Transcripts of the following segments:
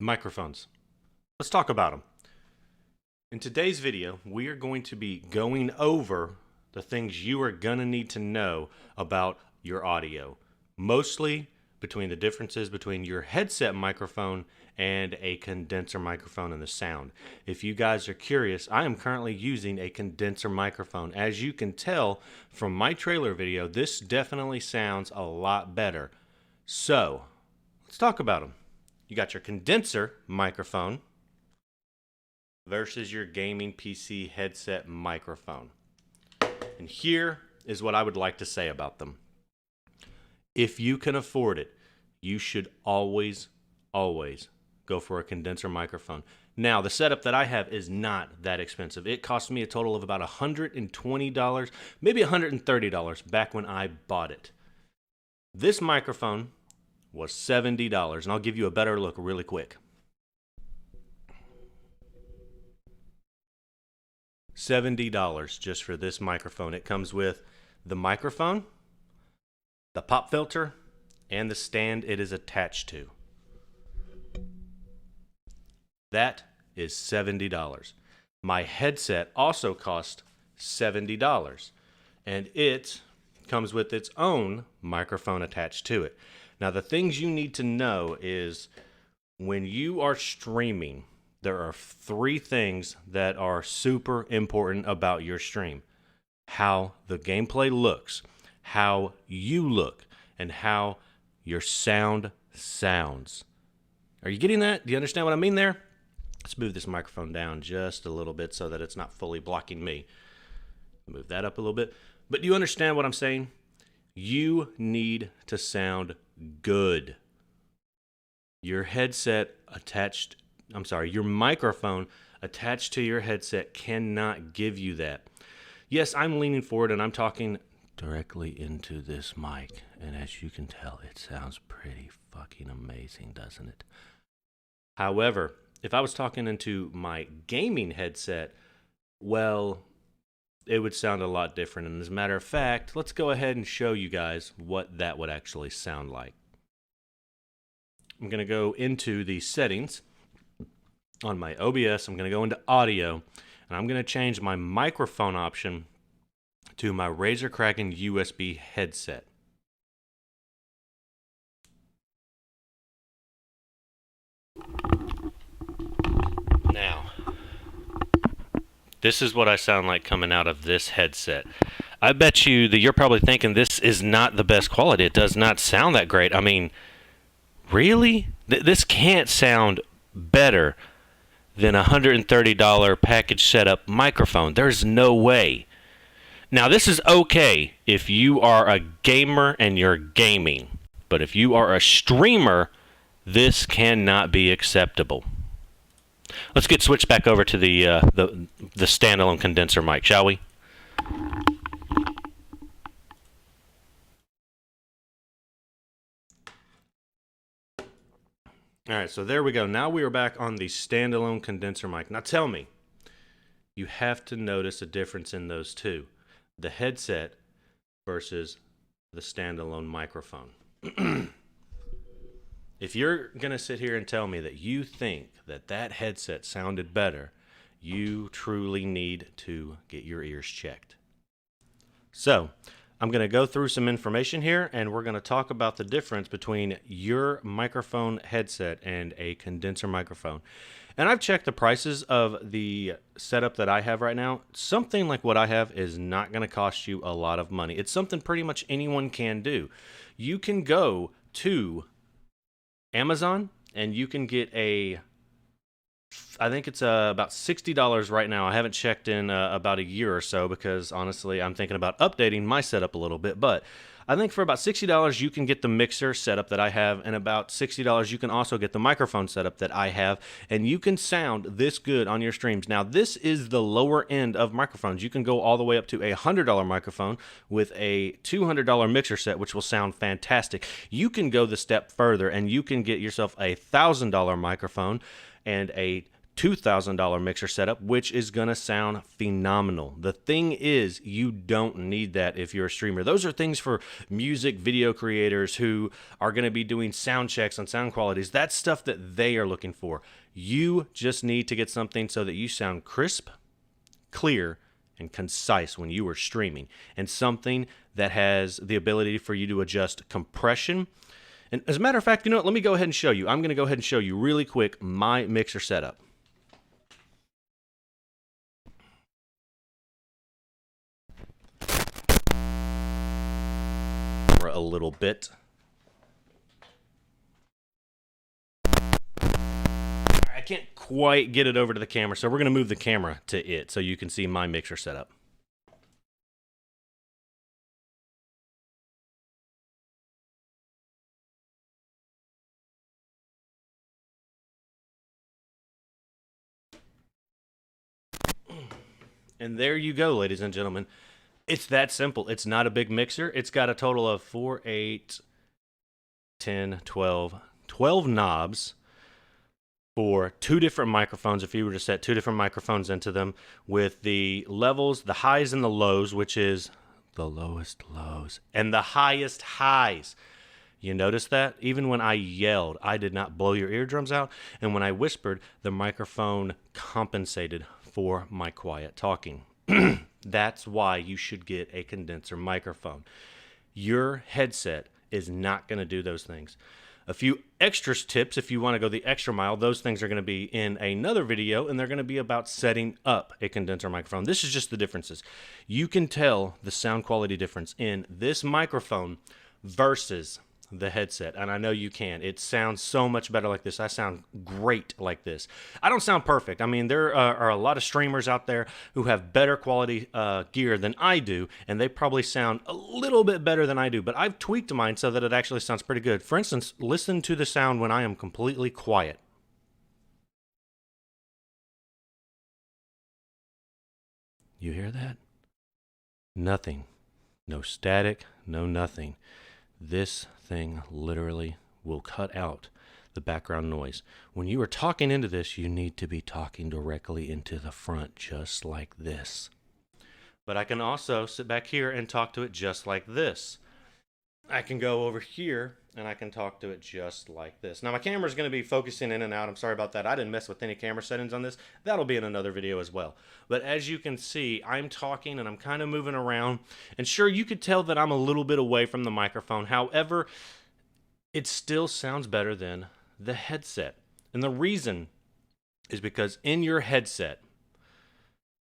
Microphones. Let's talk about them. In today's video, we are going to be going over the things you are going to need to know about your audio. Mostly between the differences between your headset microphone and a condenser microphone and the sound. If you guys are curious, I am currently using a condenser microphone. As you can tell from my trailer video, this definitely sounds a lot better. So, let's talk about them. You got your condenser microphone versus your gaming PC headset microphone. And here is what I would like to say about them. If you can afford it, you should always go for a condenser microphone. Now, the setup that I have is not that expensive. It cost me a total of about $120, maybe $130 back when I bought it. This microphone was $70, and I'll give you a better look really quick. $70 just for this microphone. It comes with the microphone, the pop filter, and the stand it is attached to. That is $70. My headset also cost $70, and it comes with its own microphone attached to it. Now, the things you need to know is when you are streaming, there are three things that are super important about your stream. How the gameplay looks, how you look, and how your sound sounds. Are you getting that? Do you understand what I mean there? Let's move this microphone down just a little bit so that it's not fully blocking me. Move that up a little bit. But do you understand what I'm saying? You need to sound good. Your microphone attached to your headset cannot give you that. Yes, I'm leaning forward and I'm talking directly into this mic, and as you can tell, it sounds pretty fucking amazing, doesn't it? However, if I was talking into my gaming headset, well, it would sound a lot different. And as a matter of fact, let's go ahead and show you guys what that would actually sound like. I'm going to go into the settings on my OBS. I'm going to go into audio, and I'm going to change my microphone option to my Razer Kraken USB headset. Now, this is what I sound like coming out of this headset. I bet you that you're probably thinking this is not the best quality. It does not sound that great. I mean, really? This can't sound better than a $130 package setup microphone. There's no way. Now, this is okay if you are a gamer and you're gaming. But if you are a streamer, this cannot be acceptable. Let's get switched back over to the standalone condenser mic, shall we? All right, so there we go. Now we are back on the standalone condenser mic. Now tell me, you have to notice a difference in those two. The headset versus the standalone microphone. If you're going to sit here and tell me that you think that that headset sounded better, you truly need to get your ears checked. So, I'm going to go through some information here, and we're going to talk about the difference between your microphone headset and a condenser microphone. And I've checked the prices of the setup that I have right now. Something like what I have is not going to cost you a lot of money. It's something pretty much anyone can do. You can go to Amazon and you can get I think it's about $60 right now. I haven't checked in about a year or so because honestly I'm thinking about updating my setup a little bit, but I think for about $60 you can get the mixer setup that I have, and about $60 you can also get the microphone setup that I have, and you can sound this good on your streams. Now, this is the lower end of microphones. You can go all the way up to a $100 microphone with a $200 mixer set, which will sound fantastic. You can go the step further and you can get yourself a $1,000 microphone and a $2,000 mixer setup, which is going to sound phenomenal. The thing is, you don't need that if you're a streamer. Those are things for music video creators who are going to be doing sound checks on sound qualities. That's stuff that they are looking for. You just need to get something so that you sound crisp, clear, and concise when you are streaming, and something that has the ability for you to adjust compression. And as a matter of fact, you know what? Let me go ahead and show you. I'm going to go ahead and show you really quick my mixer setup. A little bit. I can't quite get it over to the camera, so we're going to move the camera to it so you can see my mixer setup. And there you go, ladies and gentlemen. It's that simple. It's not a big mixer. It's got a total of 4, 8, 10, 12 knobs for 2 different microphones. If you were to set 2 different microphones into them with the levels, the highs and the lows, which is the lowest lows and the highest highs. You notice that? Even when I yelled, I did not blow your eardrums out. And when I whispered, the microphone compensated for my quiet talking. That's why you should get a condenser microphone. Your headset is not going to do those things. A few extra tips if you want to go the extra mile. Those things are going to be in another video, and they're going to be about setting up a condenser microphone. This is just the differences. You can tell the sound quality difference in this microphone versus the headset, and I know you can. It sounds so much better like this. I sound great like this. I don't sound perfect. I mean, there are a lot of streamers out there who have better quality gear than I do, and they probably sound a little bit better than I do, but I've tweaked mine so that it actually sounds pretty good. For instance, listen to the sound when I am completely quiet. You hear that? Nothing. No static, no nothing. This thing literally will cut out the background noise. When you are talking into this, you need to be talking directly into the front, just like this. But I can also sit back here and talk to it just like this. I can go over here and I can talk to it just like this. Now my camera is going to be focusing in and out. I'm sorry about that. I didn't mess with any camera settings on this. That'll be in another video as well. But as you can see, I'm talking and I'm kind of moving around. And sure, you could tell that I'm a little bit away from the microphone. However, it still sounds better than the headset. And the reason is because in your headset,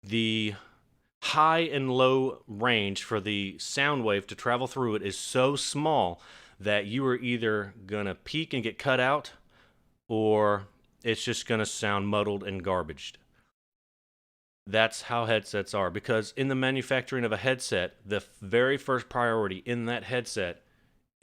the high and low range for the sound wave to travel through it is so small that you are either going to peak and get cut out, or it's just going to sound muddled and garbaged. That's how headsets are, because in the manufacturing of a headset, the very first priority in that headset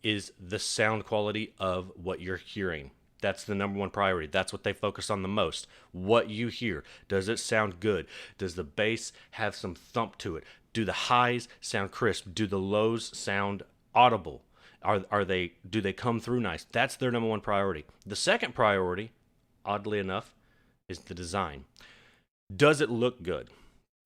is the sound quality of what you're hearing. That's the number one priority. That's what they focus on the most. What you hear. Does it sound good? Does the bass have some thump to it? Do the highs sound crisp? Do the lows sound audible? Do they come through nice? That's their number one priority. The second priority, oddly enough, is the design. Does it look good?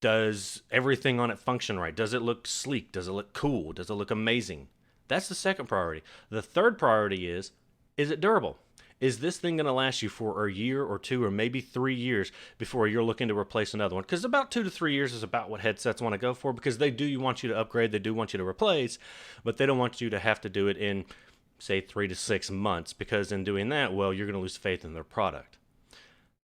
Does everything on it function right? Does it look sleek? Does it look cool? Does it look amazing? That's the second priority. The third priority is it durable? Is this thing going to last you for a year or 2 or maybe 3 years before you're looking to replace another one? Because about 2 to 3 years is about what headsets want to go for, because they do want you to upgrade, they do want you to replace, but they don't want you to have to do it in, say, 3 to 6 months, because in doing that, well, you're going to lose faith in their product.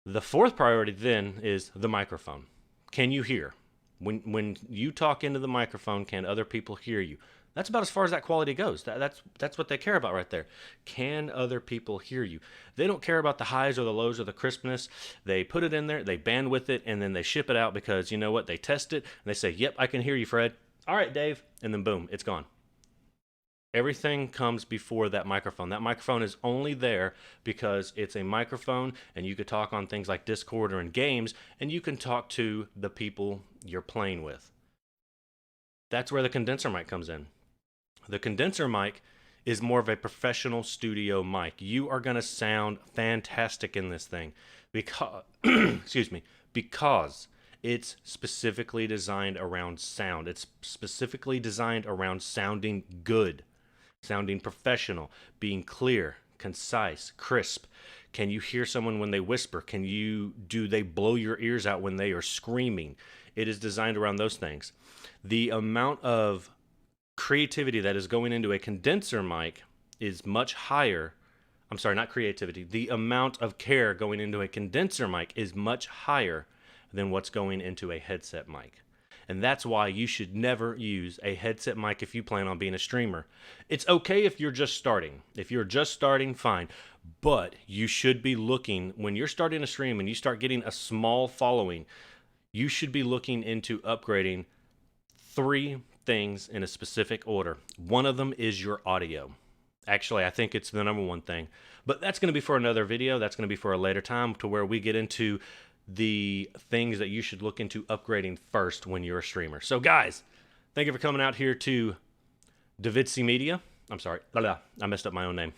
The fourth priority then is the microphone. Can you hear? When you talk into the microphone, can other people hear you? That's about as far as that quality goes. That's what they care about right there. Can other people hear you? They don't care about the highs or the lows or the crispness. They put it in there, they bandwidth it, and then they ship it out because, you know what, they test it, and they say, yep, I can hear you, Fred. All right, Dave. And then boom, it's gone. Everything comes before that microphone. That microphone is only there because it's a microphone, and you could talk on things like Discord or in games, and you can talk to the people you're playing with. That's where the condenser mic comes in. The condenser mic is more of a professional studio mic. You are going to sound fantastic in this thing because, excuse me, because it's specifically designed around sound. It's specifically designed around sounding good, sounding professional, being clear, concise, crisp. Can you hear someone when they whisper? Do they blow your ears out when they are screaming? It is designed around those things. The amount of creativity that is going into a condenser mic is much higher. I'm sorry, not creativity. The amount of care going into a condenser mic is much higher than what's going into a headset mic. And that's why you should never use a headset mic if you plan on being a streamer. It's okay if you're just starting. If you're just starting, fine. But you should be looking, when you're starting a stream and you start getting a small following, you should be looking into upgrading 3 things in a specific order. One of them is your audio. Actually, I think it's the number one thing. But that's going to be for another video. That's going to be for a later time, to where we get into the things that you should look into upgrading first when you're a streamer. So guys, thank you for coming out here to Davidsi Media. I'm sorry, I messed up my own name.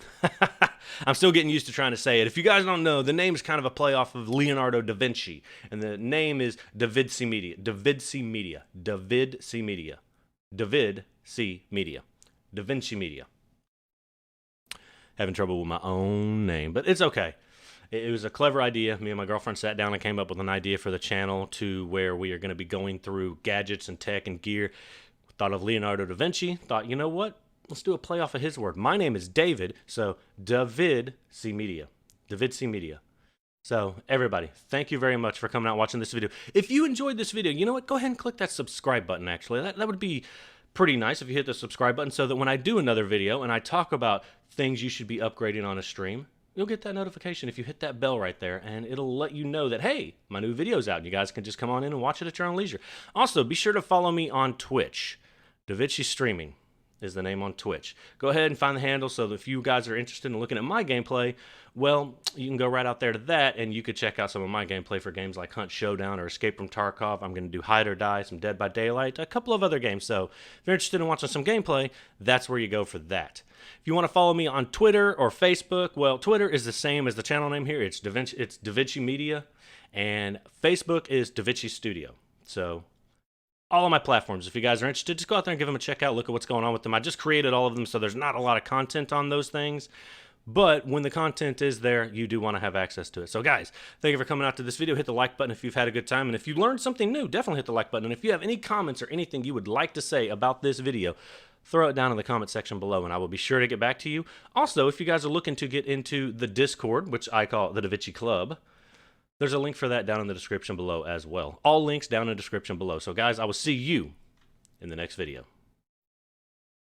I'm still getting used to trying to say it. If you guys don't know, the name is kind of a play off of Leonardo da Vinci, and the name is Davidsi Media. Davidsi Media. Davidsi Media. Davidsi Media. Da Vinci Media. Having trouble with my own name, but it's okay. It was a clever idea. Me and my girlfriend sat down and came up with an idea for the channel to where we are going to be going through gadgets and tech and gear. Thought of Leonardo da Vinci. Thought, you know what? Let's do a play off of his word. My name is David, so Davidsi Media. Davidsi Media. So, everybody, thank you very much for coming out and watching this video. If you enjoyed this video, you know what? Go ahead and click that subscribe button, actually. That would be pretty nice if you hit the subscribe button, so that when I do another video and I talk about things you should be upgrading on a stream, you'll get that notification if you hit that bell right there, and it'll let you know that, hey, my new video's out, and you guys can just come on in and watch it at your own leisure. Also, be sure to follow me on Twitch. Davidsi Streaming is the name on Twitch. Go ahead and find the handle, so that if you guys are interested in looking at my gameplay, well, you can go right out there to that, and you could check out some of my gameplay for games like Hunt Showdown or Escape from Tarkov. I'm going to do Hide or Die, some Dead by Daylight, a couple of other games. So if you're interested in watching some gameplay, that's where you go for that. If you want to follow me on Twitter or Facebook, well, Twitter is the same as the channel name here. It's Davinci Media, and Facebook is Davinci Studio. So all of my platforms, if you guys are interested, just go out there and give them a check out. Look at what's going on with them. I just created all of them, so there's not a lot of content on those things. But when the content is there, you do want to have access to it. So guys, thank you for coming out to this video. Hit the like button if you've had a good time. And if you learned something new, definitely hit the like button. And if you have any comments or anything you would like to say about this video, throw it down in the comment section below, and I will be sure to get back to you. Also, if you guys are looking to get into the Discord, which I call the Davinci Club, there's a link for that down in the description below as well. All links down in the description below. So guys, I will see you in the next video.